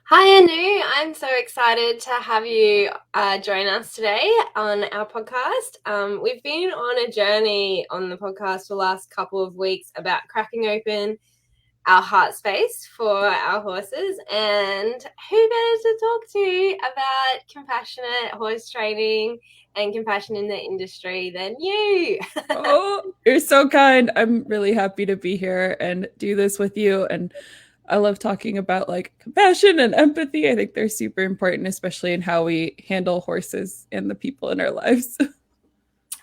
Hi, Anu. I'm so excited to have you join us today on our podcast. We've been on a journey on the podcast for the last couple of weeks about cracking open our heart space for our horses. And who better to talk to about compassionate horse training and compassion in the industry than you? Oh, you're so kind. I'm really happy to be here and do this with you. And I love talking about like compassion and empathy. I think they're super important, especially in how we handle horses and the people in our lives.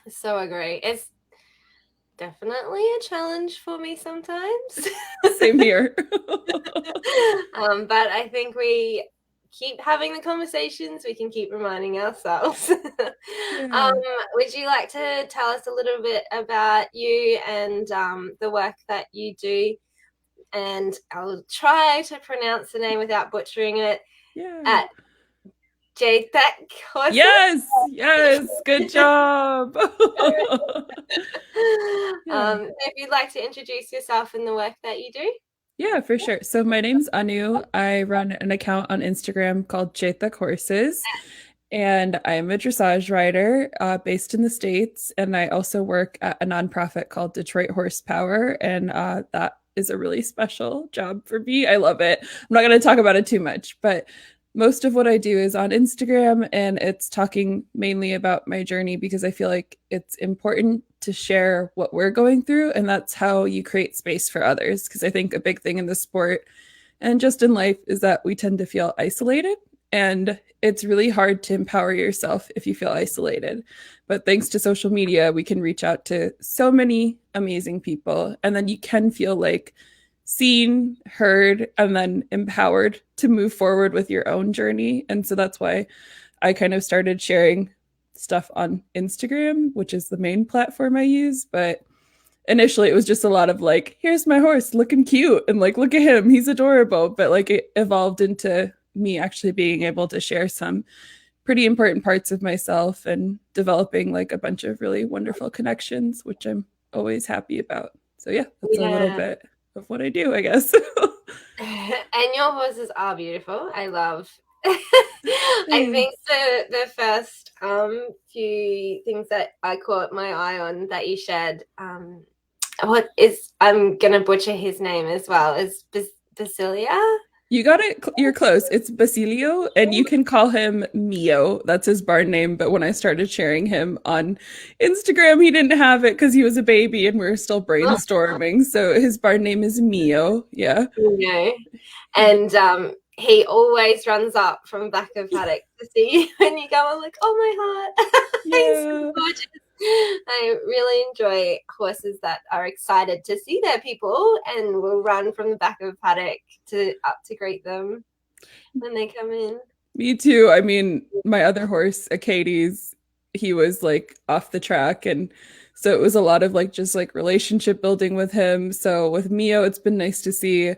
So agree. It's definitely a challenge for me sometimes. Same here. But I think we keep having the conversations, we can keep reminding ourselves. um, Yeah. would you like to tell us a little bit about you and the work that you do? And I'll try to pronounce the name without butchering it. Yeah. At Chetak horses. Yes. Yes. Good job. Yeah. If you'd like to introduce yourself and the work that you do. Yeah, for sure. So my name's Anu. I run an account on Instagram called Chetak Horses, and I'm a dressage rider based in the States. And I also work at a nonprofit called Detroit Horsepower, and that is a really special job for me. I love it. I'm not going to talk about it too much, but most of what I do is on Instagram, and it's talking mainly about my journey because I feel like it's important to share what we're going through, and that's how you create space for others. Because I think a big thing in the sport and just in life is that we tend to feel isolated, and it's really hard to empower yourself if you feel isolated. But thanks to social media, we can reach out to so many amazing people, and then you can feel like seen, heard, and then empowered to move forward with your own journey. And so that's why I kind of started sharing stuff on Instagram, which is the main platform I use. But initially, it was just a lot of like, here's my horse looking cute, and like, look at him, he's adorable. But like, it evolved into me actually being able to share some pretty important parts of myself and developing like a bunch of really wonderful connections, which I'm always happy about. So, yeah, that's a little Yeah. bit of what I do, I guess. And your horses are beautiful. I love. I think Thanks. the first few things that I caught my eye on that you shared, what is, I'm gonna butcher his name as well, is Basilia. You got it. You're close. It's Basilio, and you can call him Mio. That's his barn name. But when I started sharing him on Instagram, he didn't have it because he was a baby and we are still brainstorming. So his barn name is Mio. Yeah. You know, and he always runs up from back of paddock to see you when you go. I'm like, oh my heart, he's so Yeah. gorgeous. I really enjoy horses that are excited to see their people and will run from the back of paddock to up to greet them when they come in. Me too. I mean, my other horse, Acades, he was like off the track. And so it was a lot of like just like relationship building with him. So with Mio, it's been nice to see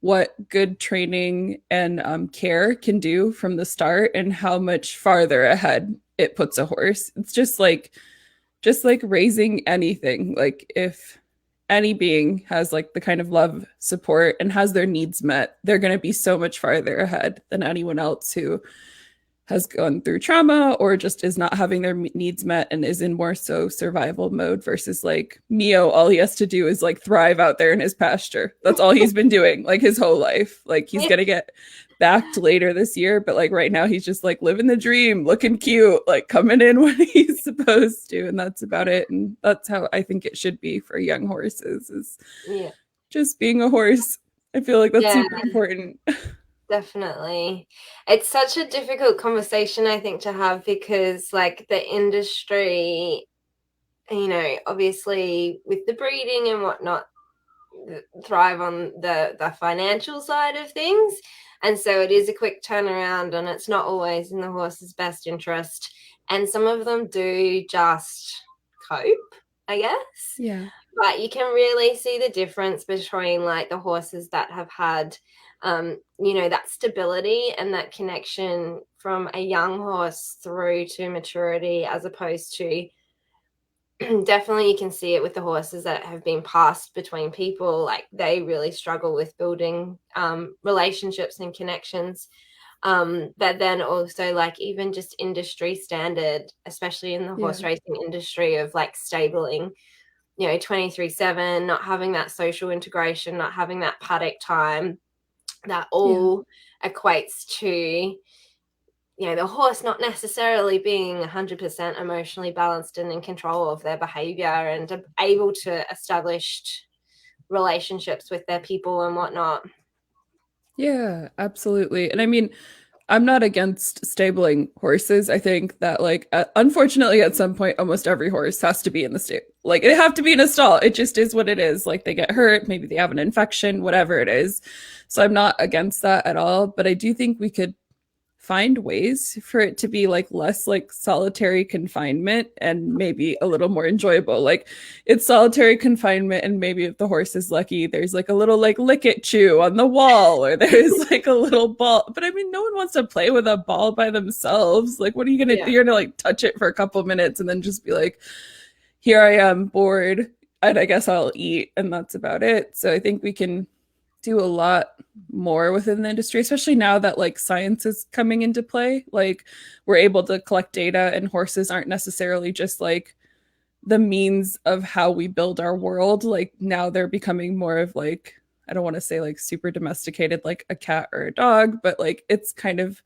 what good training and care can do from the start and how much farther ahead it puts a horse. It's just like raising anything. Like if any being has like the kind of love, support, and has their needs met, they're going to be so much farther ahead than anyone else who has gone through trauma or just is not having their needs met and is in more so survival mode versus like Mio, all he has to do is like thrive out there in his pasture. That's all he's been doing like his whole life. Like he's gonna get backed later this year, but like right now he's just like living the dream, looking cute, like coming in when he's supposed to, and that's about it. And that's how I think it should be for young horses, is Yeah, just being a horse. I feel like that's yeah, super important. definitely. It's such a difficult conversation, I think, to have because, like, the industry, obviously with the breeding and whatnot, thrive on the financial side of things, and so it is a quick turnaround and it's not always in the horse's best interest, and some of them do just cope, I guess. Yeah. But you can really see the difference between like the horses that have had that stability and that connection from a young horse through to maturity, as opposed to definitely you can see it with the horses that have been passed between people. Like they really struggle with building relationships and connections. But then also like even just industry standard, especially in the Yeah. horse racing industry, of like stabling, 23/7, not having that social integration, not having that paddock time, that Yeah. all equates to the horse not necessarily being 100% emotionally balanced and in control of their behavior and able to establish relationships with their people and whatnot. Yeah, absolutely. And I mean, I'm not against stabling horses. I think that like unfortunately at some point almost every horse has to be in the stable. Like it have to be in a stall. It just is what it is. Like they get hurt, maybe they have an infection, whatever it is. So I'm not against that at all, but I do think we could find ways for it to be like less like solitary confinement and maybe a little more enjoyable. Like it's solitary confinement, and maybe if the horse is lucky, there's like a little like lick it chew on the wall, or there's like a little ball. But I mean, no one wants to play with a ball by themselves. Like, what are you gonna Yeah. do? You're gonna like touch it for a couple minutes and then just be like, here I am bored. And I guess I'll eat, and that's about it. So I think we can do a lot more within the industry, especially now that like science is coming into play. Like we're able to collect data, and horses aren't necessarily just like the means of how we build our world. Like now they're becoming more of like, I don't want to say like super domesticated like a cat or a dog, but like it's kind of,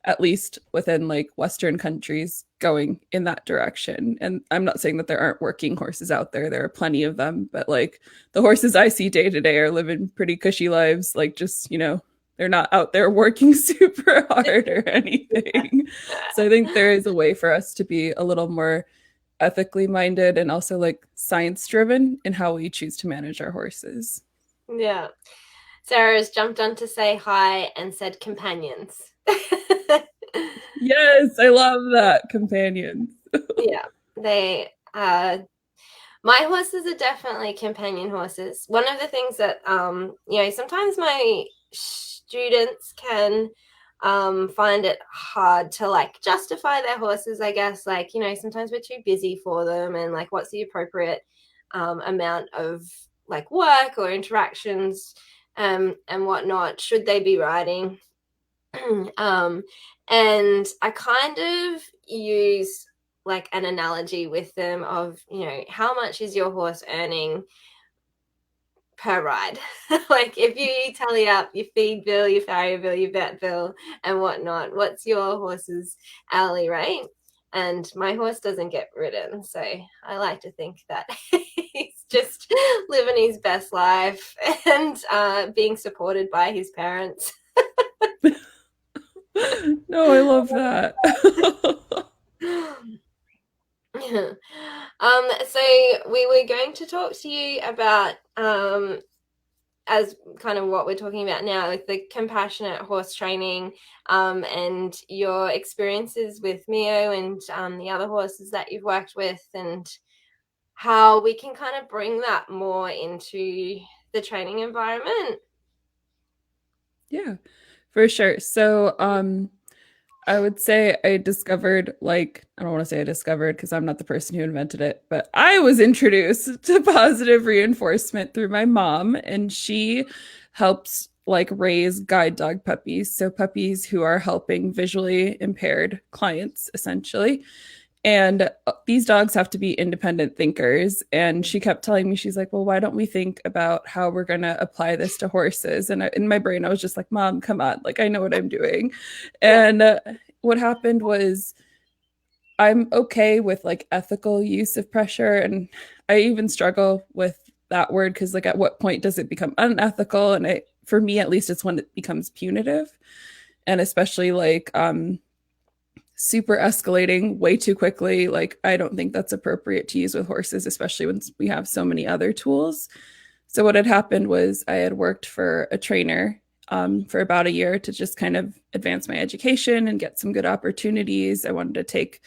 at least within like Western countries, going in that direction. And I'm not saying that there aren't working horses out there. There are plenty of them, but like the horses I see day to day are living pretty cushy lives. Like just, they're not out there working super hard or anything. So I think there is a way for us to be a little more ethically minded and also like science driven in how we choose to manage our horses. Yeah. Sarah's jumped on to say hi and said companions. Yes, I love that. Companions. Yeah. They my horses are definitely companion horses. One of the things that sometimes my students can find it hard to like justify their horses, I guess. Like, sometimes we're too busy for them, and like what's the appropriate amount of like work or interactions and whatnot should they be riding. um, and I kind of use like an analogy with them of, how much is your horse earning per ride? Like if you tally up your feed bill, your farrier bill, your vet bill, and whatnot, what's your horse's hourly rate? And my horse doesn't get ridden, so I like to think that he's just living his best life and being supported by his parents. No, I love that. So we were going to talk to you about as kind of what we're talking about now, like the compassionate horse training, and your experiences with Mio and the other horses that you've worked with, and how we can kind of bring that more into the training environment. Yeah, for sure. So, I would say I discovered, like, I don't want to say I discovered because I'm not the person who invented it, but I was introduced to positive reinforcement through my mom, and she helps like raise guide dog puppies. So, puppies who are helping visually impaired clients, essentially. And these dogs have to be independent thinkers. And she kept telling me, she's like, well, why don't we think about how we're going to apply this to horses? And in my brain, I was just like, Mom, come on. Like, I know what I'm doing. Yeah. And what happened was, I'm okay with like ethical use of pressure. And I even struggle with that word because, like, at what point does it become unethical? And for me, at least, it's when it becomes punitive. And especially like, super escalating way too quickly. Like, I don't think that's appropriate to use with horses, especially when we have so many other tools. So, what had happened was I had worked for a trainer for about a year to just kind of advance my education and get some good opportunities. I wanted to take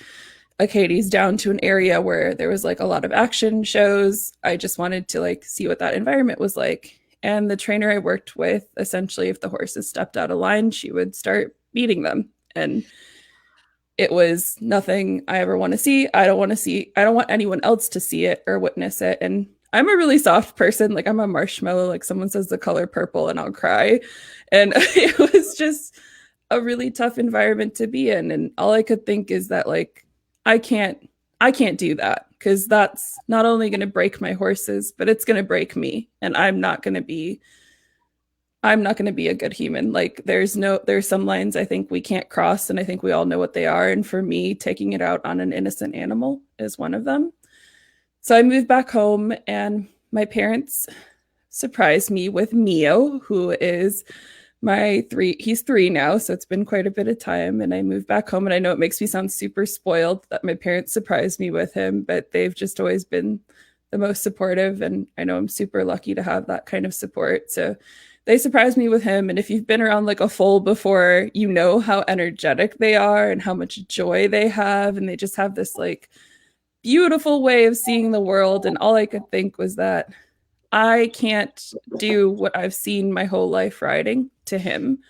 Katie's down to an area where there was like a lot of action shows. I just wanted to like see what that environment was like. And the trainer I worked with, essentially, if the horses stepped out of line, she would start beating them. And it was nothing I ever want to see. I don't want to see, I don't want anyone else to see it or witness it. And I'm a really soft person. Like I'm a marshmallow. Like someone says the color purple and I'll cry. And it was just a really tough environment to be in. And all I could think is that like I can't I can't do that because that's not only going to break my horses, but it's going to break me. And I'm not going to be a good human. Like there's some lines I think we can't cross and I think we all know what they are. And for me, taking it out on an innocent animal is one of them. So I moved back home and my parents surprised me with Mio, who is he's 3 now, so it's been quite a bit of time. And I moved back home and I know it makes me sound super spoiled that my parents surprised me with him, but they've just always been the most supportive. And I know I'm super lucky to have that kind of support. So they surprised me with him. And if you've been around like a foal before, you know how energetic they are and how much joy they have. And they just have this like beautiful way of seeing the world. And all I could think was that I can't do what I've seen my whole life riding to him.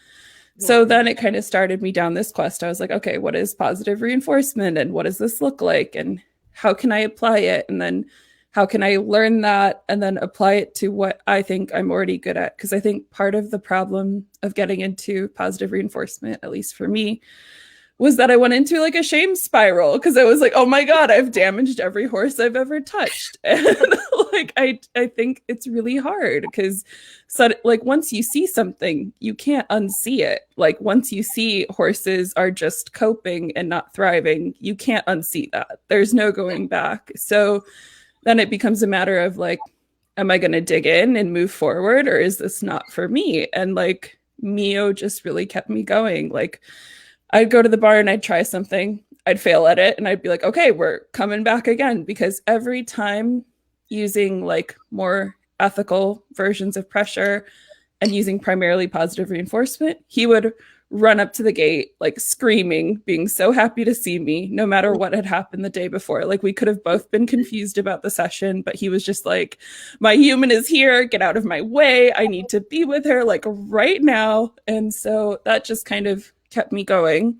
So Yeah. then it kind of started me down this quest. I was like, okay, what is positive reinforcement and what does this look like and how can I apply it? And then how can I learn that and then apply it to what I think I'm already good at? Because I think part of the problem of getting into positive reinforcement, at least for me, was that I went into like a shame spiral because I was like, oh my God, I've damaged every horse I've ever touched. And like I think it's really hard because like once you see something, you can't unsee it. Like once you see horses are just coping and not thriving, you can't unsee that. There's no going back. So then it becomes a matter of like, am I going to dig in and move forward or is this not for me? And like Mio just really kept me going. Like I'd go to the bar and I'd try something, I'd fail at it, and I'd be like, okay, we're coming back again. Because every time using like more ethical versions of pressure and using primarily positive reinforcement, he would run up to the gate, like screaming, being so happy to see me, no matter what had happened the day before. Like we could have both been confused about the session, but he was just like, my human is here, get out of my way. I need to be with her like right now. And so that just kind of kept me going.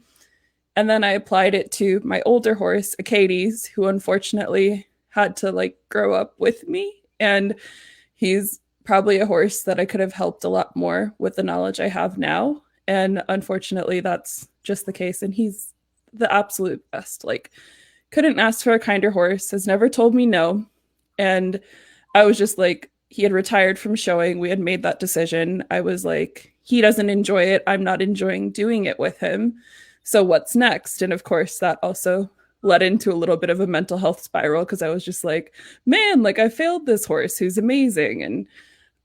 And then I applied it to my older horse, Acades, who unfortunately had to like grow up with me. And he's probably a horse that I could have helped a lot more with the knowledge I have now. And unfortunately, that's just the case. And he's the absolute best. Like, couldn't ask for a kinder horse, has never told me no. And I was just like, he had retired from showing. We had made that decision. I was like, he doesn't enjoy it. I'm not enjoying doing it with him. So what's next? And of course, that also led into a little bit of a mental health spiral because I was just like, man, like I failed this horse who's amazing. And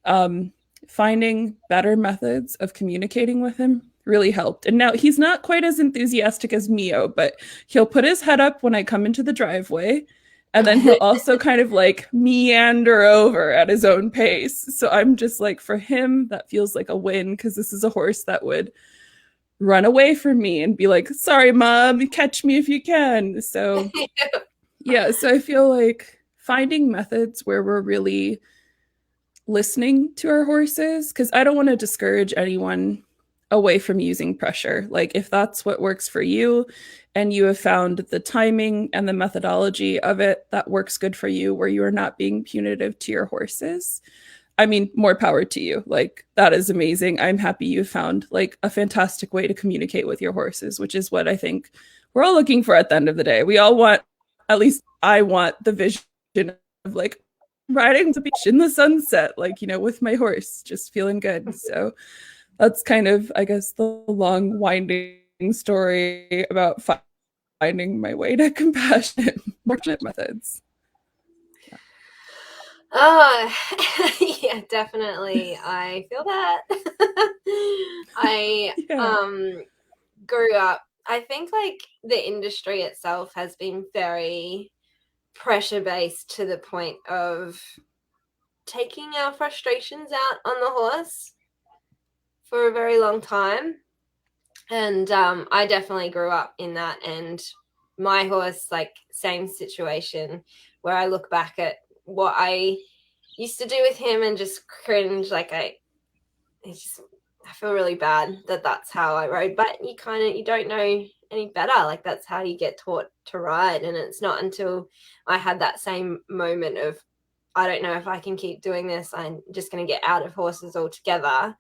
um, finding better methods of communicating with him really helped. And now he's not quite as enthusiastic as Mio, but he'll put his head up when I come into the driveway. And then he'll also kind of like meander over at his own pace. So I'm just like, for him, that feels like a win because this is a horse that would run away from me and be like, sorry, mom, catch me if you can. So, yeah, so I feel like finding methods where we're really listening to our horses, because I don't want to discourage anyone away from using pressure. Like, if that's what works for you and you have found the timing and the methodology of it that works good for you, where you are not being punitive to your horses, I mean, more power to you. Like, that is amazing. I'm happy you found like a fantastic way to communicate with your horses, which is what I think we're all looking for at the end of the day. We all want, at least I want the vision of like riding the beach in the sunset, like, you know, with my horse, just feeling good. So that's kind of, I guess, the long winding story about finding my way to compassionate, fortunate methods. Oh, yeah, definitely. I feel that. I Yeah. grew up, I think like the industry itself has been very pressure based to the point of taking our frustrations out on the horse for a very long time. And I definitely grew up in that. And my horse, like, same situation where I look back at what I used to do with him and just cringe. Like, it's just I feel really bad that that's how I rode, but you don't know any better. Like, that's how you get taught to ride. And it's not until I had that same moment of, I don't know if I can keep doing this, I'm just going to get out of horses altogether.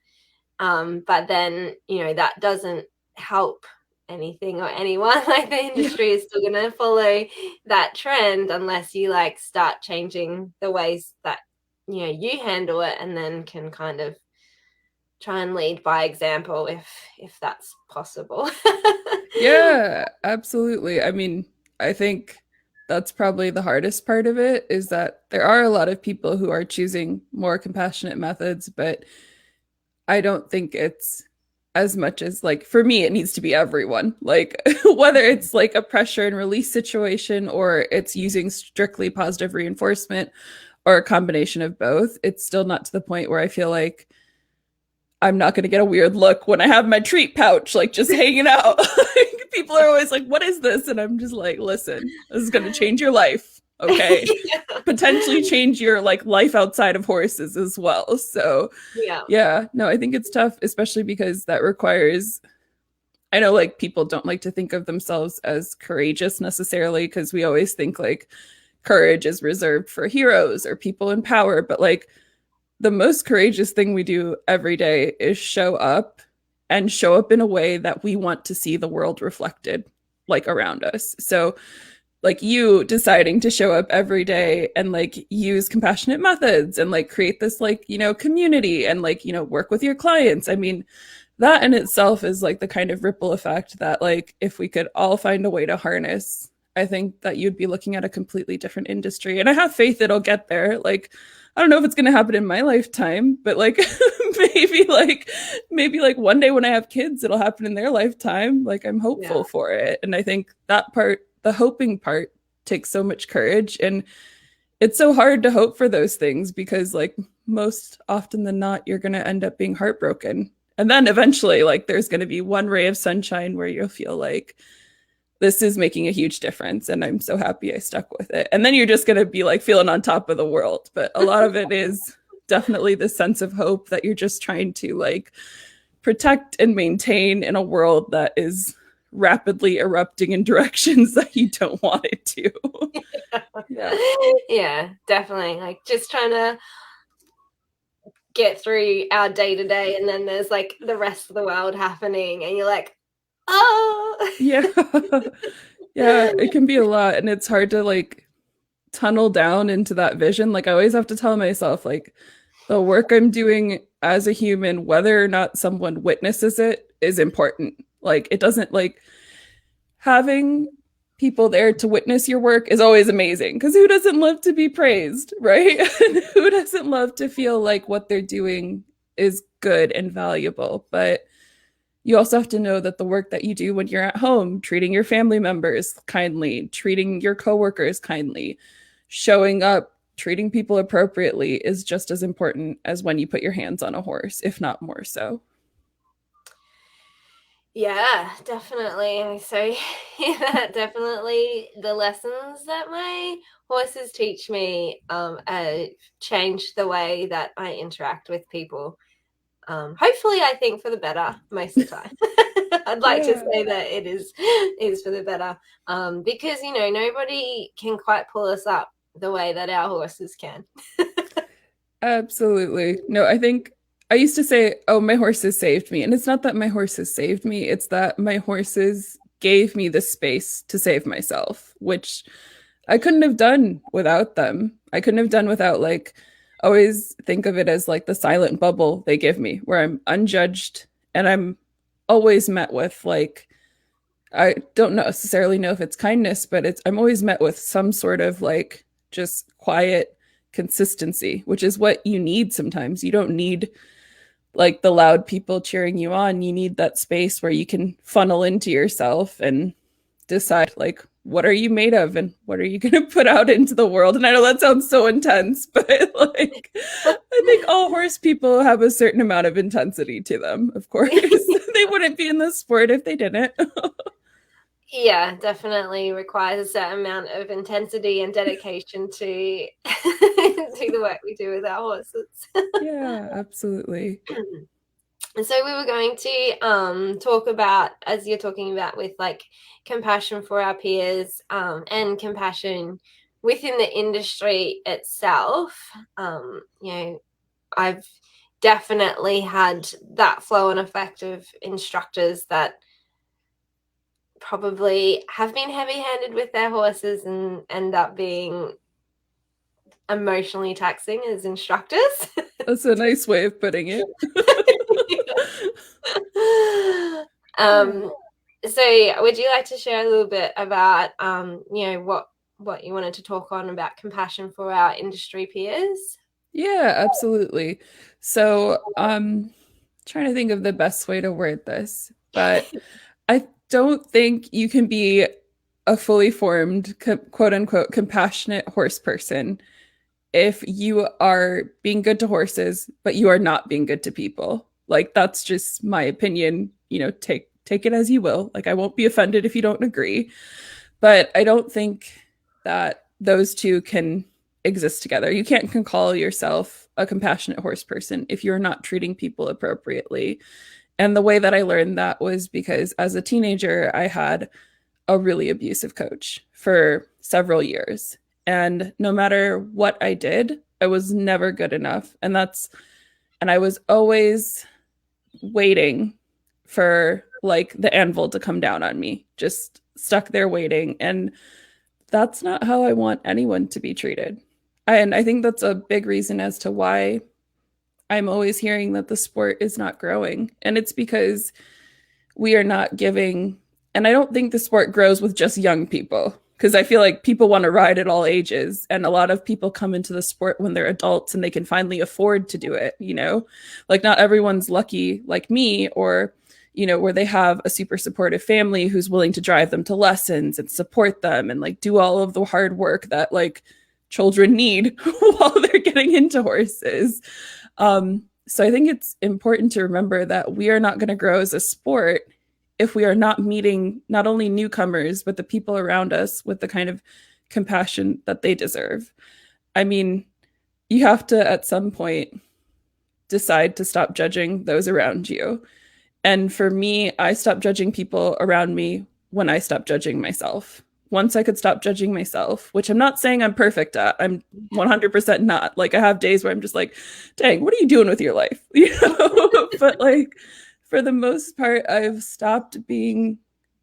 But then, that doesn't help anything or anyone. Like, the industry is still going to follow that trend unless you like start changing the ways that you handle it, and then can kind of try and lead by example if that's possible. Yeah, absolutely. I mean, I think that's probably the hardest part of it, is that there are a lot of people who are choosing more compassionate methods, but I don't think it's as much as, like, for me, it needs to be everyone. Like, whether it's like a pressure and release situation or it's using strictly positive reinforcement or a combination of both, it's still not to the point where I feel like I'm not going to get a weird look when I have my treat pouch, like, just hanging out. People are always like, what is this? And I'm just like, listen, this is going to change your life. Okay. Yeah. Potentially change your like life outside of horses as well. So Yeah. yeah, no, I think it's tough, especially because that requires, I know like people don't like to think of themselves as courageous necessarily, because we always think like courage is reserved for heroes or people in power. But like the most courageous thing we do every day is show up, and show up in a way that we want to see the world reflected like around us. So like you deciding to show up every day and like use compassionate methods and like create this like, community and like, work with your clients. I mean, that in itself is like the kind of ripple effect that like if we could all find a way to harness, I think that you'd be looking at a completely different industry. And I have faith it'll get there. Like, I don't know if it's going to happen in my lifetime, but like maybe like one day when I have kids, it'll happen in their lifetime. Like, I'm hopeful for it. And I think that part, the hoping part, takes so much courage. And it's so hard to hope for those things because like most often than not, you're going to end up being heartbroken. And then eventually, like, there's going to be one ray of sunshine where you'll feel like this is making a huge difference. And I'm so happy I stuck with it. And then you're just going to be like feeling on top of the world. But a lot of it is definitely the sense of hope that you're just trying to like protect and maintain in a world that is rapidly erupting in directions that you don't want it to. Yeah, definitely. Like, just trying to get through our day to day, and then there's like the rest of the world happening, and you're like, oh. Yeah. Yeah, it can be a lot, and it's hard to like tunnel down into that vision. Like, I always have to tell myself like the work I'm doing as a human, whether or not someone witnesses it, is important. Like, it doesn't like having people there to witness your work is always amazing, because who doesn't love to be praised, right? And who doesn't love to feel like what they're doing is good and valuable? But you also have to know that the work that you do when you're at home, treating your family members kindly, treating your coworkers kindly, showing up, treating people appropriately, is just as important as when you put your hands on a horse, if not more so. Yeah, definitely. So yeah, definitely the lessons that my horses teach me change the way that I interact with people. Hopefully, I think for the better most of the time. I'd like to say that it is for the better, because nobody can quite pull us up the way that our horses can. Absolutely. No, I think I used to say, oh, my horses saved me. And it's not that my horses saved me, it's that my horses gave me the space to save myself, which I couldn't have done without them. I couldn't have done without, like, always think of it as like the silent bubble they give me, where I'm unjudged and I'm always met with, like, I don't necessarily know if it's kindness, but I'm always met with some sort of like just quiet consistency, which is what you need sometimes. You don't need like the loud people cheering you on. You need that space where you can funnel into yourself and decide like what are you made of and what are you going to put out into the world. And I know that sounds so intense, but like I think all horse people have a certain amount of intensity to them. Of course, they wouldn't be in the sport if they didn't. Yeah, definitely requires a certain amount of intensity and dedication to to the work we do with our horses. Yeah, absolutely. And so we were going to talk about, as you're talking about, with like compassion for our peers, and compassion within the industry itself. You know, I've definitely had that flow and effect of instructors that probably have been heavy-handed with their horses and end up being emotionally taxing as instructors. That's a nice way of putting it. um, so would you like to share a little bit about what you wanted to talk on about compassion for our industry peers? Yeah, absolutely. So, trying to think of the best way to word this, but I don't think you can be a fully formed, quote unquote, compassionate horse person if you are being good to horses, but you are not being good to people. Like that's just my opinion. Take it as you will. Like I won't be offended if you don't agree, but I don't think that those two can exist together. You can't call yourself a compassionate horse person if you're not treating people appropriately. And the way that I learned that was because as a teenager, I had a really abusive coach for several years. And no matter what I did, I was never good enough. And I was always waiting for like the anvil to come down on me, just stuck there waiting. And that's not how I want anyone to be treated. And I think that's a big reason as to why I'm always hearing that the sport is not growing. And it's because we are not giving, and I don't think the sport grows with just young people because I feel like people want to ride at all ages. And a lot of people come into the sport when they're adults and they can finally afford to do it, Like not everyone's lucky like me or, where they have a super supportive family who's willing to drive them to lessons and support them and like do all of the hard work that like children need while they're getting into horses. So I think it's important to remember that we are not going to grow as a sport if we are not meeting not only newcomers, but the people around us with the kind of compassion that they deserve. I mean, you have to at some point decide to stop judging those around you. And for me, I stopped judging people around me when I stopped judging myself. Once I could stop judging myself, which I'm not saying I'm perfect at, I'm 100% not. Like I have days where I'm just like, dang, what are you doing with your life? But like for the most part, I've stopped being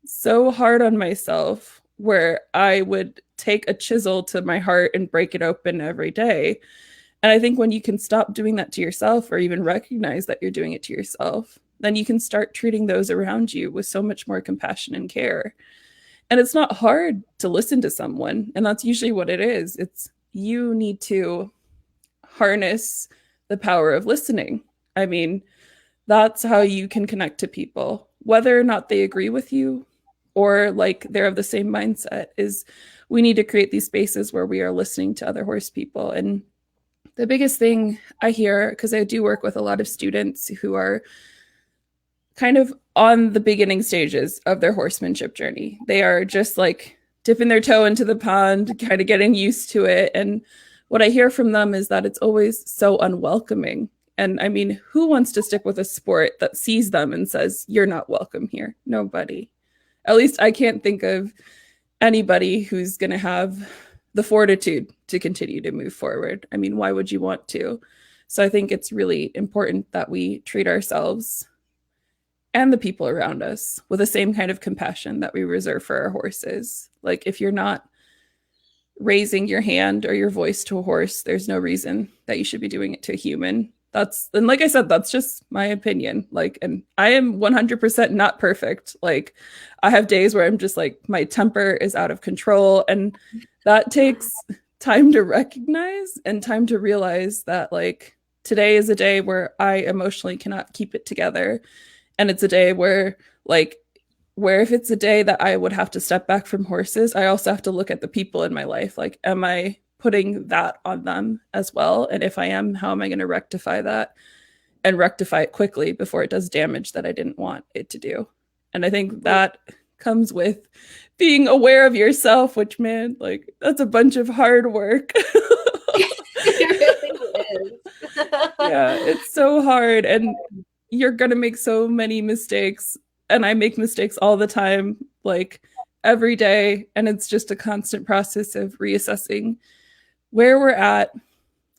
so hard on myself where I would take a chisel to my heart and break it open every day. And I think when you can stop doing that to yourself or even recognize that you're doing it to yourself, then you can start treating those around you with so much more compassion and care. And it's not hard to listen to someone. And that's usually what it is. It's you need to harness the power of listening. I mean, that's how you can connect to people, whether or not they agree with you or like they're of the same mindset. Is we need to create these spaces where we are listening to other horse people. And the biggest thing I hear, because I do work with a lot of students who are kind of on the beginning stages of their horsemanship journey. They are just like dipping their toe into the pond, kind of getting used to it. And what I hear from them is that it's always so unwelcoming. And I mean, who wants to stick with a sport that sees them and says, you're not welcome here? Nobody. At least I can't think of anybody who's going to have the fortitude to continue to move forward. I mean, why would you want to? So I think it's really important that we treat ourselves and the people around us with the same kind of compassion that we reserve for our horses. Like if you're not raising your hand or your voice to a horse, there's no reason that you should be doing it to a human. And like I said, that's just my opinion. Like, and I am 100% not perfect. Like I have days where I'm just like, my temper is out of control. And that takes time to recognize and time to realize that like today is a day where I emotionally cannot keep it together. And it's a day where if it's a day that I would have to step back from horses, I also have to look at the people in my life. Like, am I putting that on them as well? And if I am, how am I going to rectify that and rectify it quickly before it does damage that I didn't want it to do? And I think that comes with being aware of yourself, which, man, like that's a bunch of hard work. It really is. Yeah, it's so hard. And you're going to make so many mistakes. And I make mistakes all the time, like every day. And it's just a constant process of reassessing where we're at,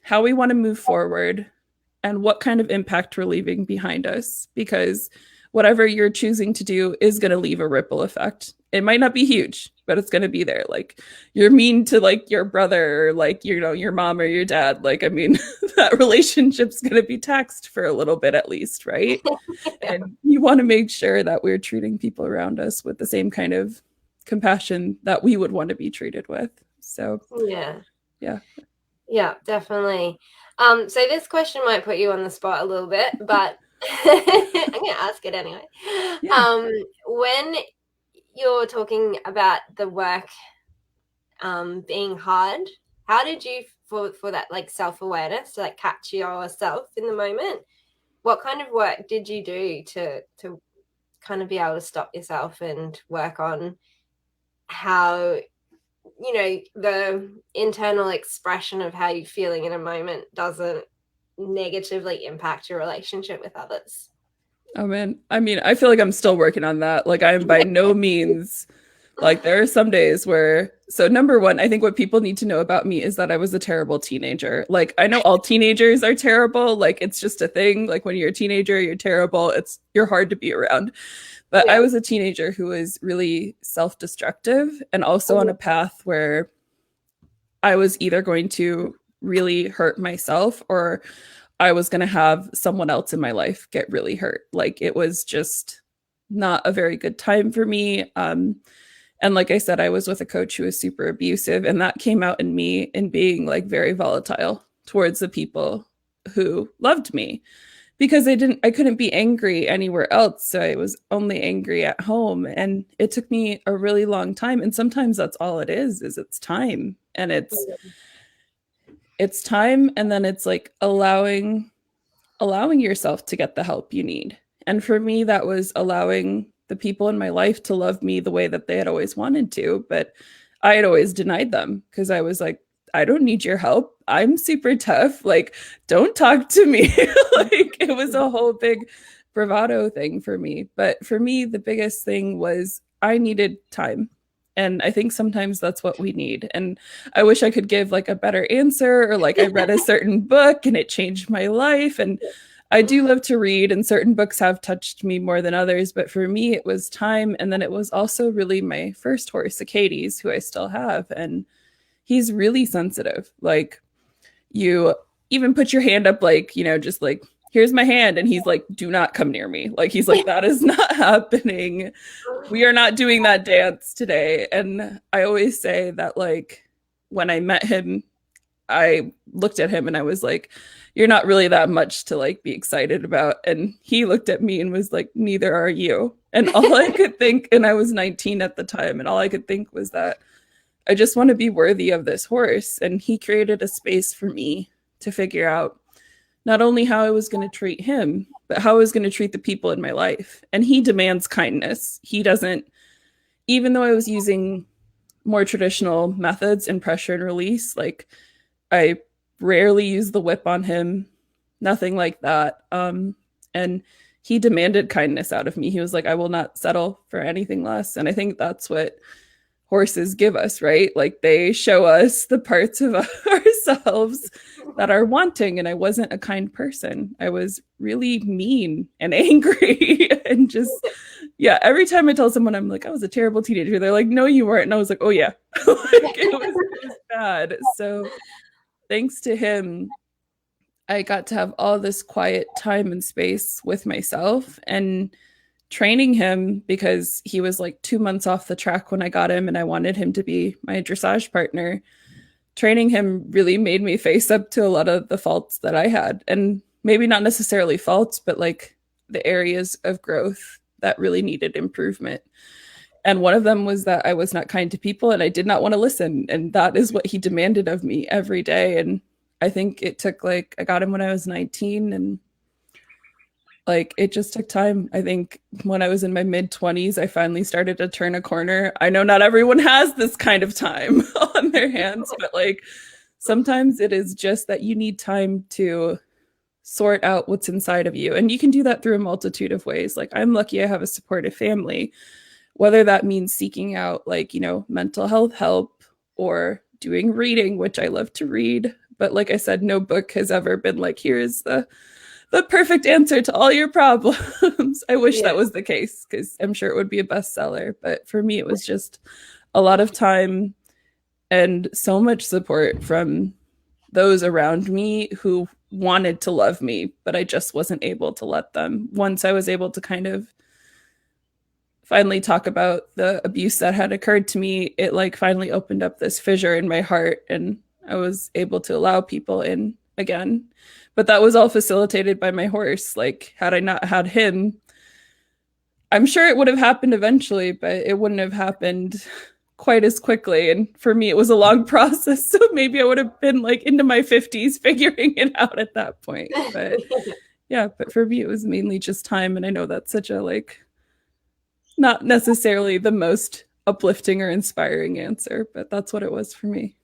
how we want to move forward, and what kind of impact we're leaving behind us. Because whatever you're choosing to do is going to leave a ripple effect. It might not be huge, but it's going to be there. Like you're mean to like your brother or like, you know, your mom or your dad. Like, I mean, that relationship's going to be taxed for a little bit at least, right? Yeah. And you want to make sure that we're treating people around us with the same kind of compassion that we would want to be treated with. So, Yeah. yeah. Yeah, definitely. So this question might put you on the spot a little bit, but I'm going to ask it anyway. Yeah. When you're talking about the work being hard, how did you for that like self-awareness to like catch yourself in the moment? What kind of work did you do to kind of be able to stop yourself and work on how, you know, the internal expression of how you're feeling in a moment doesn't negatively impact your relationship with others? Oh man. I mean, I feel like I'm still working on that. Like I am by no means like there are some days where so number one, I think what people need to know about me is that I was a terrible teenager. Like I know all teenagers are terrible. Like it's just a thing. Like when you're a teenager, you're terrible. You're hard to be around. But Yeah. I was a teenager who was really self-destructive and also on a path where I was either going to really hurt myself or I was going to have someone else in my life get really hurt. Like it was just not a very good time for me. And like I said, I was with a coach who was super abusive, and that came out in me in being like very volatile towards the people who loved me because I couldn't be angry anywhere else. So I was only angry at home. And it took me a really long time. And sometimes that's all it is it's time. And it's time. And then it's like allowing yourself to get the help you need. And for me, that was allowing the people in my life to love me the way that they had always wanted to. But I had always denied them because I was like, I don't need your help. I'm super tough. Like, don't talk to me. Like, it was a whole big bravado thing for me. But for me, the biggest thing was I needed time. And I think sometimes that's what we need. And I wish I could give like a better answer or like I read a certain book and it changed my life. And I do love to read, and certain books have touched me more than others. But for me, it was time. And then it was also really my first horse, Acades, who I still have. And he's really sensitive. Like, you even put your hand up, like, you know, just like, here's my hand. And he's like, do not come near me. Like, he's like, that is not happening. We are not doing that dance today. And I always say that, like, when I met him, I looked at him and I was like, you're not really that much to like be excited about. And he looked at me and was like, neither are you. And all I could think, and I was 19 at the time, and all I could think was that I just want to be worthy of this horse. And he created a space for me to figure out not only how I was going to treat him, but how I was going to treat the people in my life. And he demands kindness. He doesn't, even though I was using more traditional methods and pressure and release, like I rarely use the whip on him, nothing like that. And he demanded kindness out of me. He was like, I will not settle for anything less. And I think that's what horses give us, right? Like they show us the parts of ourselves that are wanting. And I wasn't a kind person. I was really mean and angry and just, yeah. Every time I tell someone I'm like, I was a terrible teenager, they're like, no, you weren't. And I was like, oh yeah, like, it was bad. So thanks to him, I got to have all this quiet time and space with myself, and training him because he was like 2 months off the track when I got him and I wanted him to be my dressage partner. Training him really made me face up to a lot of the faults that I had, and maybe not necessarily faults, but like the areas of growth that really needed improvement. And one of them was that I was not kind to people and I did not want to listen. And that is what he demanded of me every day. And I think it took like, I got him when I was 19, and like it just took time. I think when I was in my mid 20s, I finally started to turn a corner. I know not everyone has this kind of time on their hands, but like sometimes it is just that you need time to sort out what's inside of you. And you can do that through a multitude of ways. Like, I'm lucky I have a supportive family, whether that means seeking out, like, mental health help or doing reading, which I love to read. But like I said, no book has ever been like, here's the perfect answer to all your problems. I wish Yeah. that was the case because I'm sure it would be a bestseller. But for me, it was just a lot of time and so much support from those around me who wanted to love me, but I just wasn't able to let them. Once I was able to kind of finally talk about the abuse that had occurred to me, it like finally opened up this fissure in my heart and I was able to allow people in again. But that was all facilitated by my horse. Like, had I not had him, I'm sure it would have happened eventually, but it wouldn't have happened quite as quickly. And for me, it was a long process. So maybe I would have been like into my 50s figuring it out at that point. But yeah, but for me, it was mainly just time. And I know that's such a like, not necessarily the most uplifting or inspiring answer, but that's what it was for me.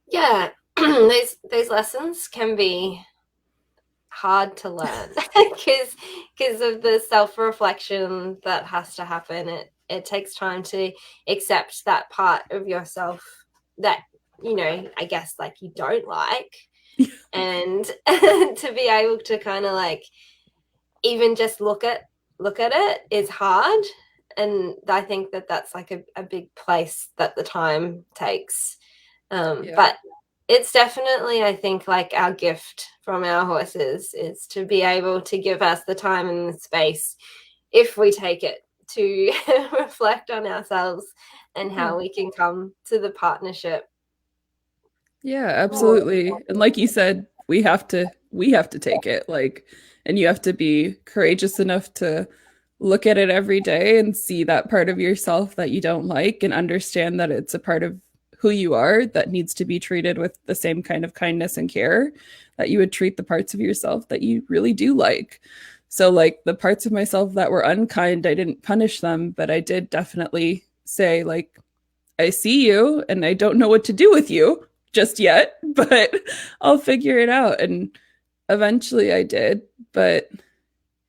Yeah. Those lessons can be hard to learn because of the self-reflection that has to happen. It takes time to accept that part of yourself that, I guess, like, you don't like, and to be able to kind of like even just look at it is hard. And I think that that's like a big place that the time takes. Yeah. But it's definitely, I think, like our gift from our horses is to be able to give us the time and the space, if we take it, to reflect on ourselves and how we can come to the partnership. Yeah, absolutely. And like you said, we have to take it, like, and you have to be courageous enough to look at it every day and see that part of yourself that you don't like and understand that it's a part of who you are that needs to be treated with the same kind of kindness and care that you would treat the parts of yourself that you really do like. So like the parts of myself that were unkind, I didn't punish them, but I did definitely say like, I see you and I don't know what to do with you just yet, but I'll figure it out. And eventually I did, but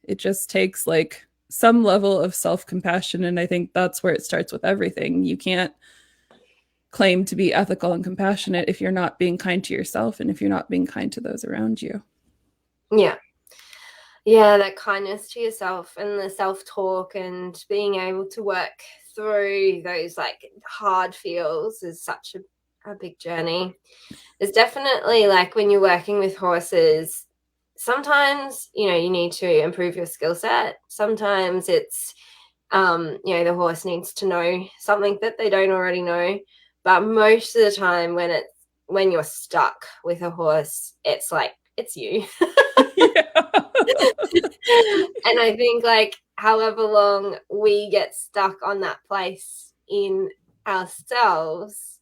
it just takes like some level of self compassion. And I think that's where it starts with everything. You can't claim to be ethical and compassionate if you're not being kind to yourself and if you're not being kind to those around you. Yeah. Yeah, that kindness to yourself and the self-talk and being able to work through those like hard feels is such a big journey. There's definitely, like, when you're working with horses, sometimes you need to improve your skill set. Sometimes it's the horse needs to know something that they don't already know. But most of the time when you're stuck with a horse, it's like it's you. Yeah. And I think, like, however long we get stuck on that place in ourselves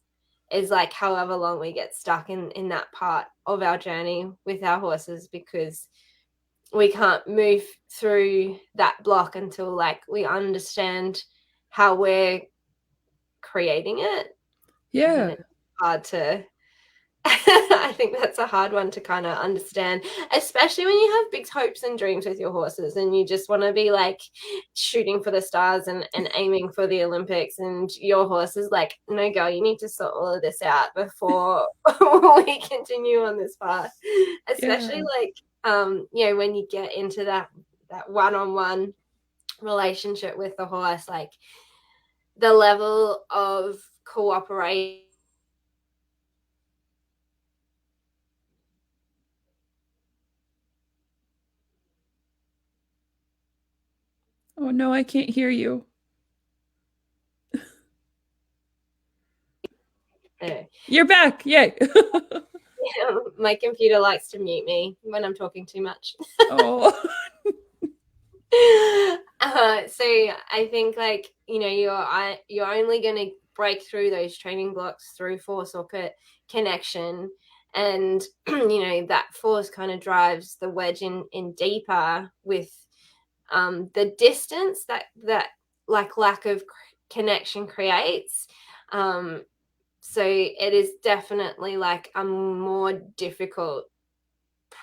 is like however long we get stuck in that part of our journey with our horses, because we can't move through that block until like we understand how we're creating it. And Yeah. it's hard to I think that's a hard one to kind of understand, especially when you have big hopes and dreams with your horses and you just want to be like shooting for the stars and aiming for the Olympics. And your horse is like, no, girl, you need to sort all of this out before we continue on this path. Especially Yeah. like, when you get into that one-on-one relationship with the horse, like the level of cooperation. Oh no, I can't hear you. You're back. Yay. My computer likes to mute me when I'm talking too much. Oh. So I think, like, you're only going to break through those training blocks through force or connection, and that force kind of drives the wedge in deeper with the distance that like lack of connection creates. So it is definitely like a more difficult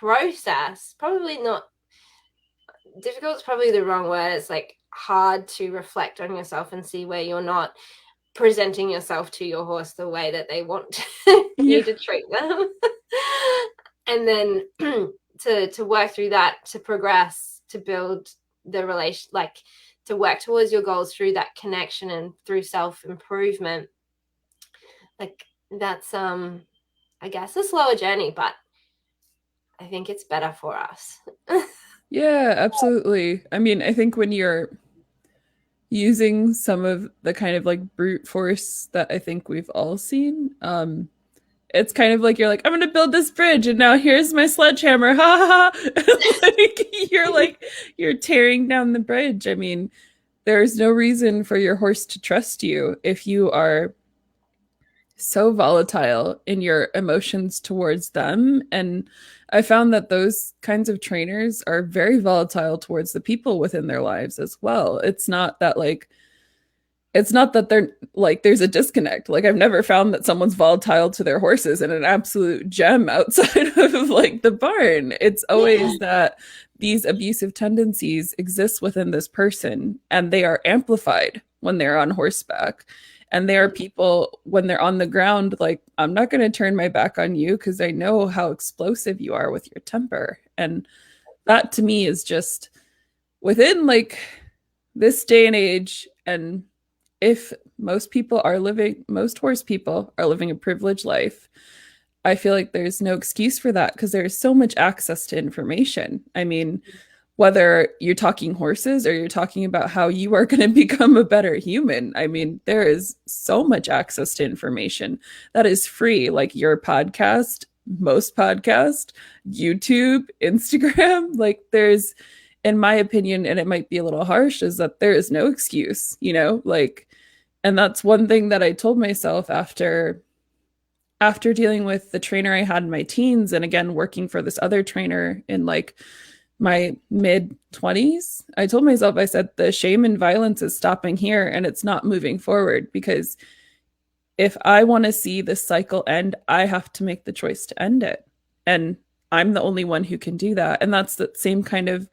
process, probably not difficult, is probably the wrong word. It's like hard to reflect on yourself and see where you're not presenting yourself to your horse the way that they want Yeah. you to treat them. And then to work through that, to progress, to build the relation, like to work towards your goals through that connection and through self-improvement. Like that's I guess a slower journey, but I think it's better for us. Yeah, absolutely. I mean, I think when you're using some of the kind of like brute force that I think we've all seen, it's kind of like you're like, I'm gonna build this bridge and now here's my sledgehammer. Ha ha ha. Like you're tearing down the bridge. I mean, there's no reason for your horse to trust you if you are so volatile in your emotions towards them. And I found that those kinds of trainers are very volatile towards the people within their lives as well. It's not that they're like there's a disconnect. Like I've never found that someone's volatile to their horses and an absolute gem outside of like the barn. It's always that these abusive tendencies exist within this person and they are amplified when they're on horseback. And there are people when they're on the ground, like, I'm not going to turn my back on you because I know how explosive you are with your temper. And that to me is just within like this day and age. And if most horse people are living a privileged life, I feel like there's no excuse for that because there's so much access to information. I mean, whether you're talking horses or you're talking about how you are going to become a better human, I mean, there is so much access to information that is free, like your podcast, most podcast, YouTube, Instagram. Like, there's, in my opinion, and it might be a little harsh, is that there is no excuse, like, and that's one thing that I told myself after dealing with the trainer I had in my teens and again working for this other trainer in like my mid 20s. I told myself, I said, the shame and violence is stopping here and it's not moving forward because if I want to see this cycle end, I have to make the choice to end it. And I'm the only one who can do that. And that's the same kind of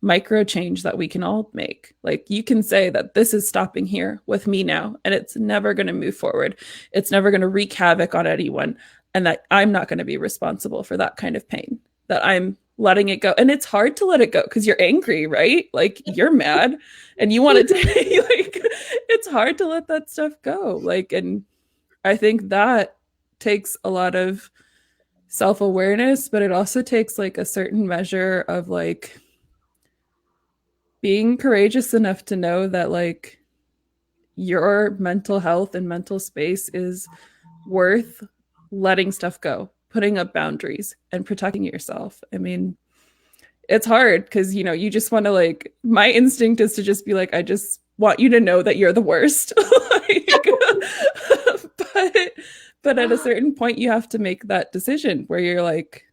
micro change that we can all make. Like you can say that this is stopping here with me now, and it's never going to move forward. It's never going to wreak havoc on anyone. And that I'm not going to be responsible for that kind of pain, that I'm letting it go. And it's hard to let it go because you're angry, right? Like you're mad and you want to like it's hard to let that stuff go. Like, and I think that takes a lot of self-awareness, but it also takes like a certain measure of like being courageous enough to know that like your mental health and mental space is worth letting stuff go, putting up boundaries and protecting yourself. I mean, it's hard because you just want to like my instinct is to just be like, I just want you to know that you're the worst. Like, but at a certain point you have to make that decision where you're like,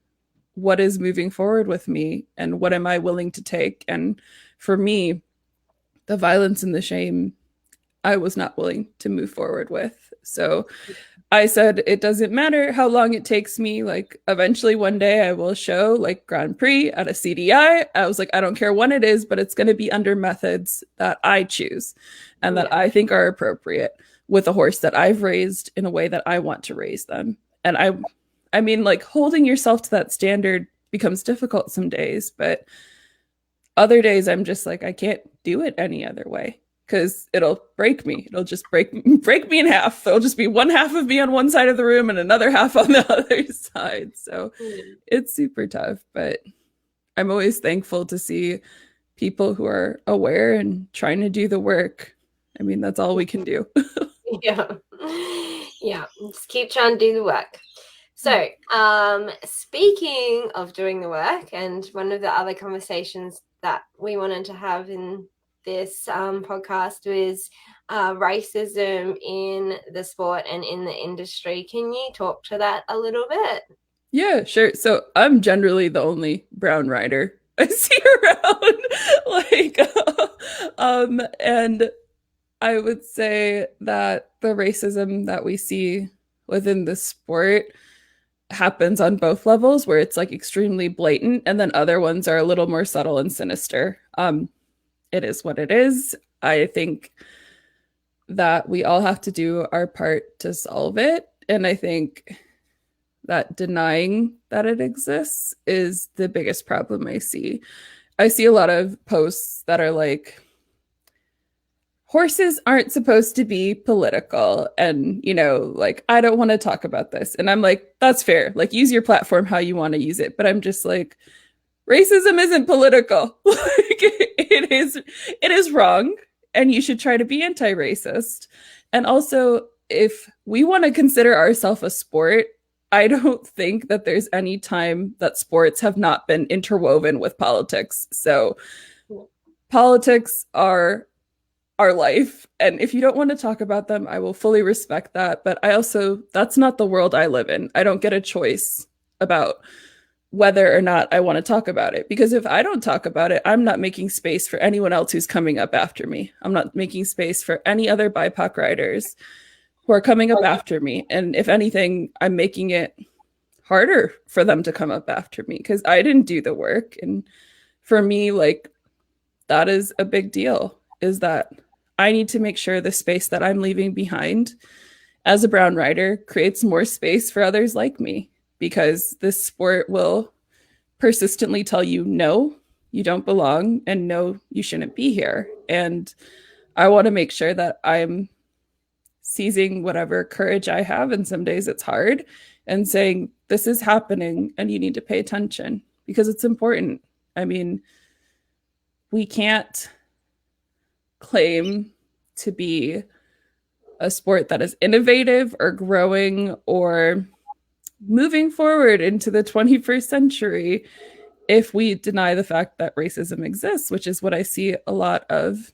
what is moving forward with me and what am I willing to take? And for me, the violence and the shame I was not willing to move forward with. So I said, it doesn't matter how long it takes me. Like, eventually one day I will show like Grand Prix at a CDI. I was like, I don't care when it is, but it's going to be under methods that I choose and that I think are appropriate with a horse that I've raised in a way that I want to raise them. And I mean, like holding yourself to that standard becomes difficult some days, but other days I'm just like, I can't do it any other way because it'll break me. It'll just break me in half. There'll just be one half of me on one side of the room and another half on the other side. So it's super tough, but I'm always thankful to see people who are aware and trying to do the work. I mean, that's all we can do. Yeah. Yeah. Just keep trying to do the work. So, speaking of doing the work, and one of the other conversations that we wanted to have in this podcast is racism in the sport and in the industry. Can you talk to that a little bit? Yeah, sure. So I'm generally the only brown rider I see around. Like, and I would say that the racism that we see within the sport, happens on both levels where it's like extremely blatant, and then other ones are a little more subtle and sinister. It is what it is. I think that we all have to do our part to solve it. And I think that denying that it exists is the biggest problem I see. I see a lot of posts that are like, horses aren't supposed to be political. And, like, I don't want to talk about this. And I'm like, that's fair. Like, use your platform how you want to use it. But I'm just like, racism isn't political. Like, it is wrong. And you should try to be anti-racist. And also, if we want to consider ourselves a sport, I don't think that there's any time that sports have not been interwoven with politics. So politics are our life. And if you don't want to talk about them, I will fully respect that. But that's not the world I live in. I don't get a choice about whether or not I want to talk about it. Because if I don't talk about it, I'm not making space for anyone else who's coming up after me. I'm not making space for any other BIPOC riders who are coming up after me. And if anything, I'm making it harder for them to come up after me because I didn't do the work. And for me, like, that is a big deal, is that I need to make sure the space that I'm leaving behind as a brown rider creates more space for others like me, because this sport will persistently tell you, no, you don't belong, and no, you shouldn't be here. And I want to make sure that I'm seizing whatever courage I have, and some days it's hard, and saying, this is happening and you need to pay attention because it's important. I mean, we can't claim to be a sport that is innovative or growing or moving forward into the 21st century if we deny the fact that racism exists, which is what I see a lot of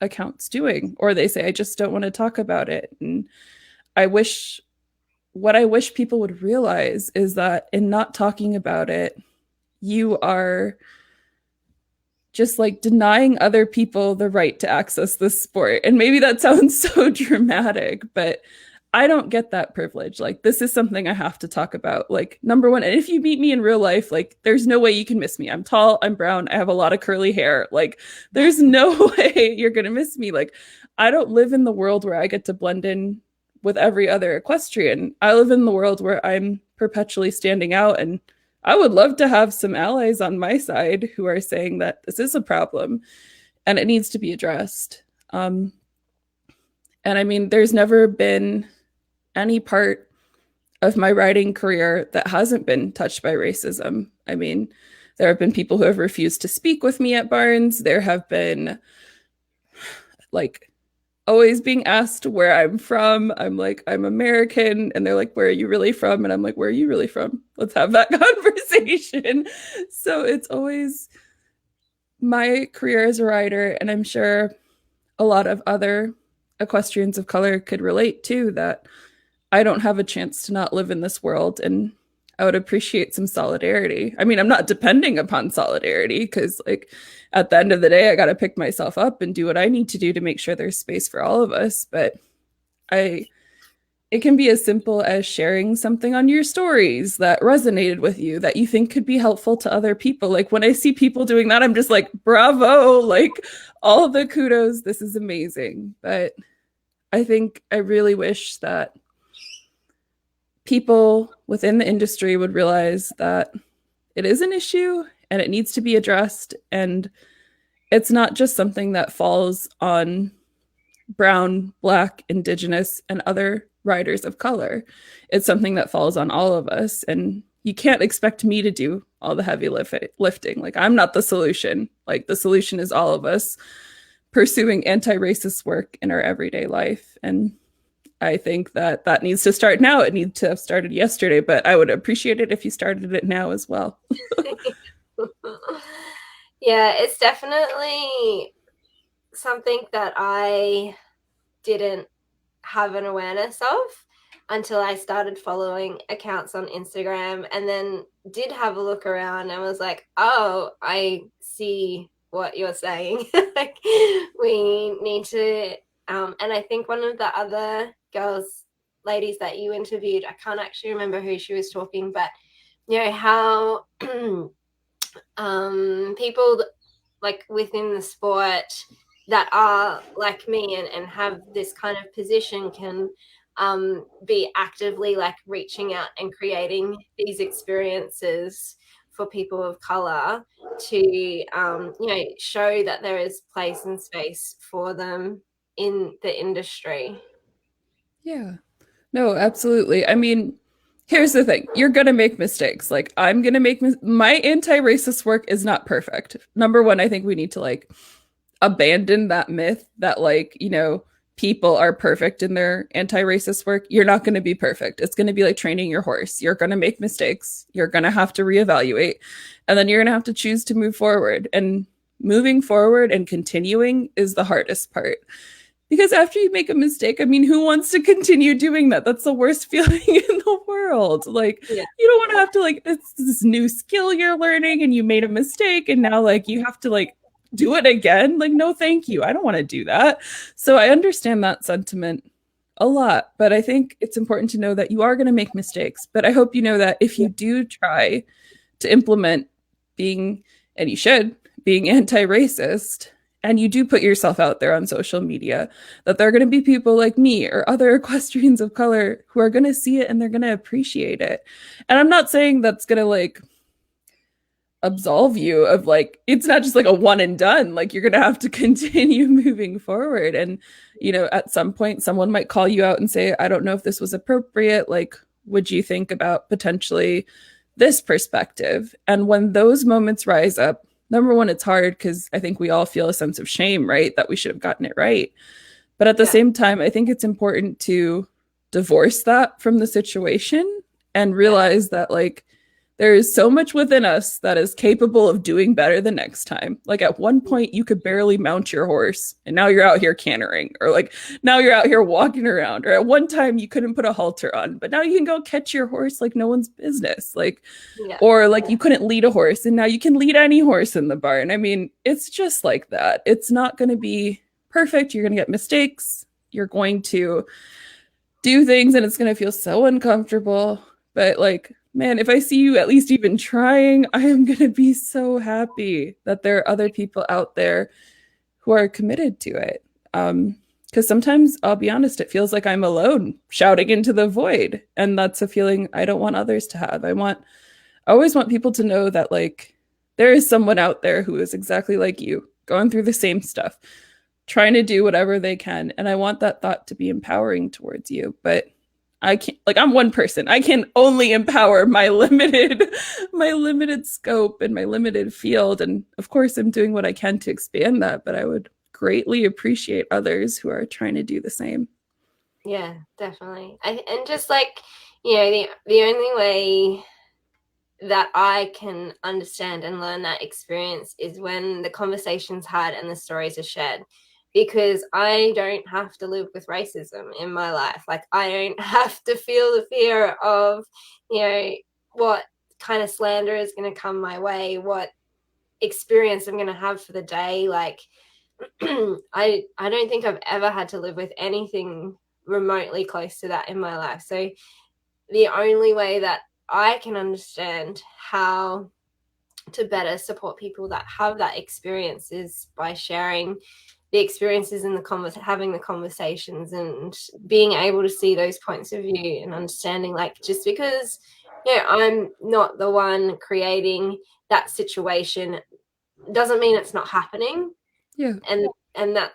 accounts doing. Or they say, I just don't want to talk about it. And what I wish people would realize is that in not talking about it, you are just like denying other people the right to access this sport. And maybe that sounds so dramatic, but I don't get that privilege. Like, this is something I have to talk about. Like, number one, and if you meet me in real life, like, there's no way you can miss me. I'm tall, I'm brown, I have a lot of curly hair. Like, there's no way you're going to miss me. Like, I don't live in the world where I get to blend in with every other equestrian. I live in the world where I'm perpetually standing out, and I would love to have some allies on my side who are saying that this is a problem and it needs to be addressed. And I mean, there's never been any part of my writing career that hasn't been touched by racism. I mean, there have been people who have refused to speak with me at Barnes. There have been, like, always being asked where I'm from. I'm like, I'm American. And they're like, where are you really from? And I'm like, where are you really from? Let's have that conversation. So it's always my career as a writer. And I'm sure a lot of other equestrians of color could relate to that. I don't have a chance to not live in this world. And I would appreciate some solidarity. I mean, I'm not depending upon solidarity because, like, at the end of the day, I got to pick myself up and do what I need to do to make sure there's space for all of us. But it can be as simple as sharing something on your stories that resonated with you that you think could be helpful to other people. Like, when I see people doing that, I'm just like, bravo, like, all the kudos. This is amazing. But I think I really wish that people within the industry would realize that it is an issue and it needs to be addressed. And it's not just something that falls on brown, Black, Indigenous, and other riders of color. It's something that falls on all of us. And you can't expect me to do all the heavy lifting. Like, I'm not the solution. Like, the solution is all of us pursuing anti-racist work in our everyday life. And I think that that needs to start now. It needs to have started yesterday, but I would appreciate it if you started it now as well. Yeah, it's definitely something that I didn't have an awareness of until I started following accounts on Instagram, and then did have a look around and was like, oh, I see what you're saying. Like, we need to and I think one of the other girls ladies that you interviewed, I can't actually remember who she was talking, but how people like within the sport that are like me and have this kind of position can be actively like reaching out and creating these experiences for people of color to show that there is place and space for them in the industry. Yeah. No, absolutely. I mean, here's the thing. You're going to make mistakes. Like I'm going to make my anti-racist work is not perfect. Number one, I think we need to like abandon that myth that like, people are perfect in their anti-racist work. You're not going to be perfect. It's going to be like training your horse. You're going to make mistakes. You're going to have to reevaluate, and then you're going to have to choose to move forward. And moving forward and continuing is the hardest part. Because after you make a mistake, I mean, who wants to continue doing that? That's the worst feeling in the world. Like, Yeah. you don't want to have to, like, it's this new skill you're learning and you made a mistake and now, like, you have to, like, do it again. Like, no, thank you. I don't want to do that. So I understand that sentiment a lot. But I think it's important to know that you are going to make mistakes. But I hope you know that if you do try to implement being, and you should, being anti-racist, and you do put yourself out there on social media, that there are going to be people like me or other equestrians of color who are going to see it and they're going to appreciate it. And I'm not saying that's going to like absolve you of like, it's not just like a one and done. Like you're going to have to continue moving forward. And, at some point, someone might call you out and say, I don't know if this was appropriate. Like, would you think about potentially this perspective? And when those moments rise up, number one, it's hard because I think we all feel a sense of shame, right? That we should have gotten it right. But at the same time, I think it's important to divorce that from the situation and realize that, like, there is so much within us that is capable of doing better the next time. Like, at one point, you could barely mount your horse, and now you're out here cantering, or like now you're out here walking around, or at one time, you couldn't put a halter on, but now you can go catch your horse like no one's business. Like, or like you couldn't lead a horse, and now you can lead any horse in the barn. I mean, it's just like that. It's not going to be perfect. You're going to get mistakes. You're going to do things, and it's going to feel so uncomfortable. But like, man, if I see you at least even trying, I am going to be so happy that there are other people out there who are committed to it. Because sometimes, I'll be honest, it feels like I'm alone shouting into the void. And that's a feeling I don't want others to have. I always want people to know that, like, there is someone out there who is exactly like you, going through the same stuff, trying to do whatever they can. And I want that thought to be empowering towards you. But I can't, like, I'm one person. I can only empower my limited scope and my limited field. And of course, I'm doing what I can to expand that, but I would greatly appreciate others who are trying to do the same. Yeah, definitely. And just like, the only way that I can understand and learn that experience is when the conversation's had and the stories are shared. Because I don't have to live with racism in my life. Like, I don't have to feel the fear of, what kind of slander is going to come my way, what experience I'm going to have for the day. Like, I don't think I've ever had to live with anything remotely close to that in my life. So the only way that I can understand how to better support people that have that experience is by sharing the experiences in having the conversations and being able to see those points of view and understanding, like, just because I'm not the one creating that situation doesn't mean it's not happening. Yeah. And that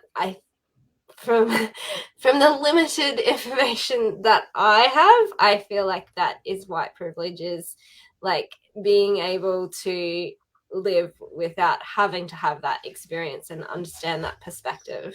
from the limited information that I have, I feel like that is white privilege, is like being able to live without having to have that experience and understand that perspective.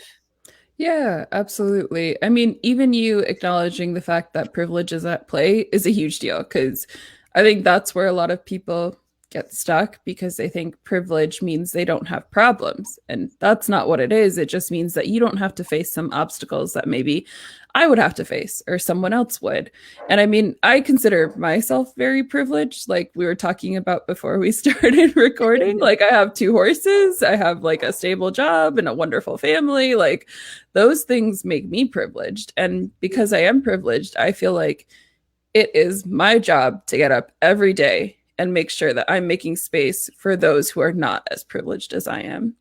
Yeah, absolutely. I mean, even you acknowledging the fact that privilege is at play is a huge deal because I think that's where a lot of people get stuck because they think privilege means they don't have problems. And that's not what it is. It just means that you don't have to face some obstacles that maybe I would have to face or someone else would. And I mean, I consider myself very privileged. Like we were talking about before we started recording, like I have 2 horses, I have like a stable job and a wonderful family. Like those things make me privileged. And because I am privileged, I feel like it is my job to get up every day and make sure that I'm making space for those who are not as privileged as I am.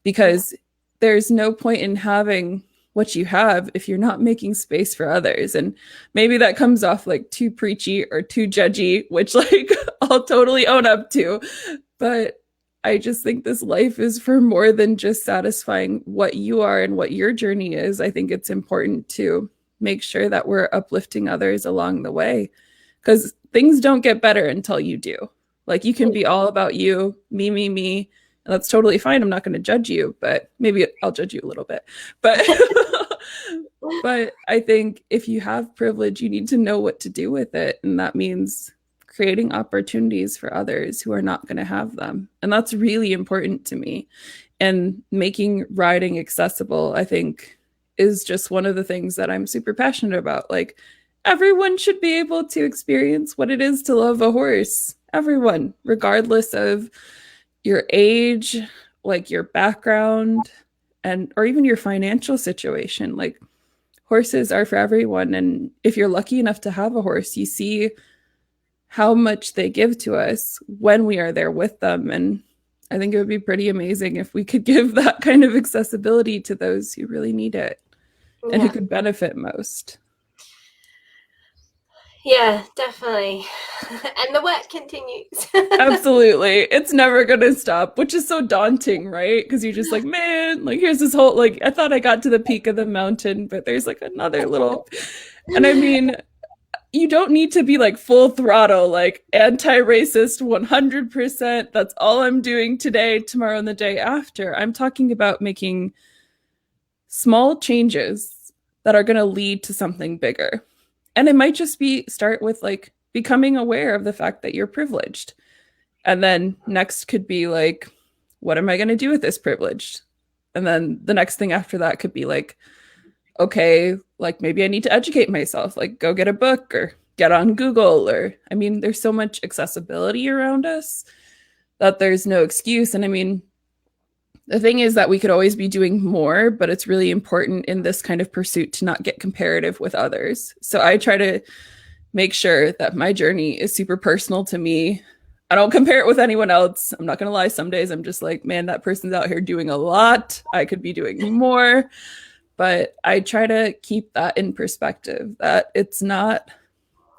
Because there's no point in having what you have if you're not making space for others. And maybe that comes off like too preachy or too judgy, which like I'll totally own up to. But I just think this life is for more than just satisfying what you are and what your journey is. I think it's important to make sure that we're uplifting others along the way because things don't get better until you do. Like you can be all about you, me, and that's totally fine. I'm not going to judge you, but maybe I'll judge you a little bit. But but I think if you have privilege, you need to know what to do with it, and that means creating opportunities for others who are not going to have them. And that's really important to me. And making riding accessible, I think, is just one of the things that I'm super passionate about. Like everyone should be able to experience what it is to love a horse. Everyone, regardless of your age, like your background, and or even your financial situation. Like horses are for everyone. And if you're lucky enough to have a horse, you see how much they give to us when we are there with them. And I think it would be pretty amazing if we could give that kind of accessibility to those who really need it and who could benefit most. Yeah, definitely. And the work continues. Absolutely. It's never going to stop, which is so daunting, right? Because you're just like, man, like here's this whole, like, I thought I got to the peak of the mountain, but there's like another little. And I mean, you don't need to be like full throttle, like anti-racist 100%. That's all I'm doing today, tomorrow, and the day after. I'm talking about making small changes that are going to lead to something bigger. And it might just be start with like becoming aware of the fact that you're privileged. And then next could be like, what am I going to do with this privilege? And then the next thing after that could be like, okay, like maybe I need to educate myself, like go get a book or get on Google. Or, I mean, there's so much accessibility around us that there's no excuse. And I mean, the thing is that we could always be doing more, but it's really important in this kind of pursuit to not get comparative with others. So I try to make sure that my journey is super personal to me. I don't compare it with anyone else. I'm not going to lie. Some days I'm just like, man, that person's out here doing a lot. I could be doing more. But I try to keep that in perspective, that it's not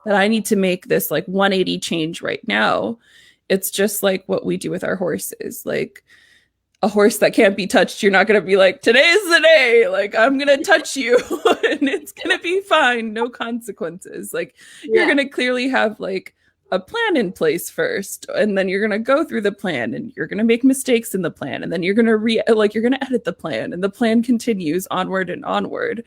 that I need to make this like 180 change right now. It's just like what we do with our horses. Like a horse that can't be touched, you're not going to be like, today's the day. Like, I'm going to touch you and it's going to be fine. No consequences. Like, you're going to clearly have like a plan in place first. And then you're going to go through the plan and you're going to make mistakes in the plan. And then you're going to you're going to edit the plan and the plan continues onward and onward.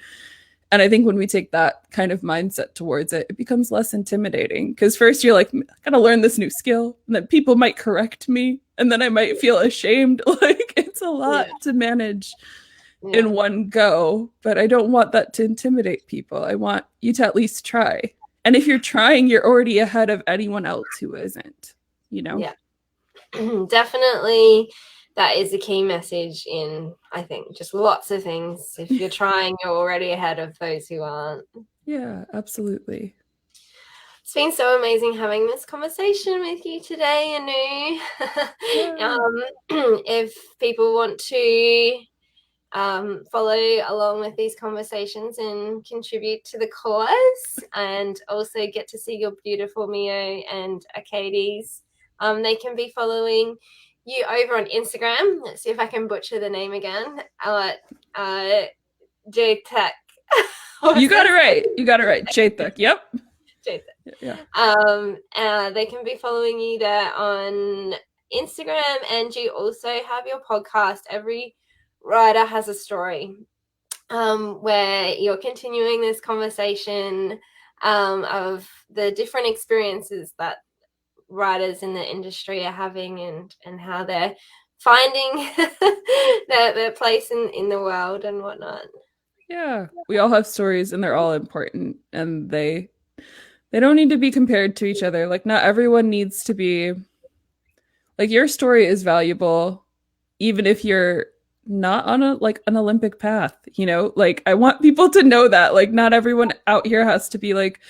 And I think when we take that kind of mindset towards it, it becomes less intimidating. Because first you're like, I gotta learn this new skill, and then people might correct me, and then I might feel ashamed. Like it's a lot to manage in one go. But I don't want that to intimidate people. I want you to at least try. And if you're trying, you're already ahead of anyone else who isn't, you know? Yeah. Definitely. That is a key message in, I think, just lots of things. If you're trying, you're already ahead of those who aren't. Yeah, absolutely. It's been so amazing having this conversation with you today, Anu. Yeah. If people want to follow along with these conversations and contribute to the cause and also get to see your beautiful Mio and Arcades, they can be following you over on Instagram. Let's see if I can butcher the name again. Chetak. You got it right. You got it right. Chetak. Yep. Chetak. Yeah. They can be following you there on Instagram, and you also have your podcast, Every Rider Has a Story, where you're continuing this conversation of the different experiences that writers in the industry are having, and how they're finding their place in the world and whatnot. Yeah, we all have stories and they're all important and they don't need to be compared to each other. Like not everyone needs to be like your story is valuable even if you're not on a like an Olympic path, you know? Like I want people to know that like not everyone out here has to be like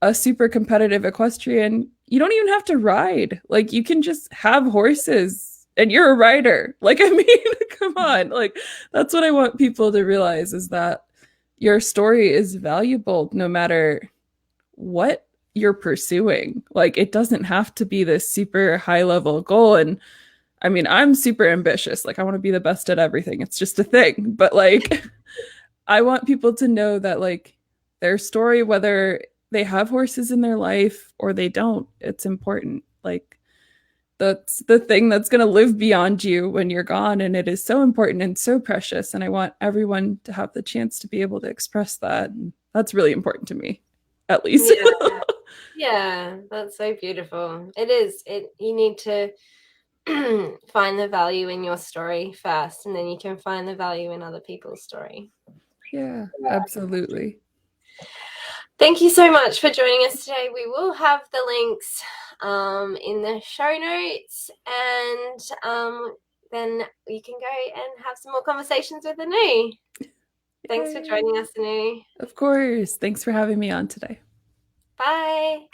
a super competitive equestrian. You don't even have to ride. Like you can just have horses and you're a rider. Like I mean, come on. Like that's what I want people to realize is that your story is valuable no matter what you're pursuing. Like it doesn't have to be this super high level goal. And I mean, I'm super ambitious. Like I want to be the best at everything. It's just a thing. But like I want people to know that like their story, whether they have horses in their life or they don't, it's important. Like that's the thing that's going to live beyond you when you're gone. And it is so important and so precious. And I want everyone to have the chance to be able to express that. And that's really important to me, at least. Yeah, yeah, that's so beautiful. It is. You need to find the value in your story first, and then you can find the value in other people's story. Yeah, absolutely. Thank you so much for joining us today. We will have the links in the show notes, and then you can go and have some more conversations with Anu. Thanks for joining us, Anu. Of course. Thanks for having me on today. Bye.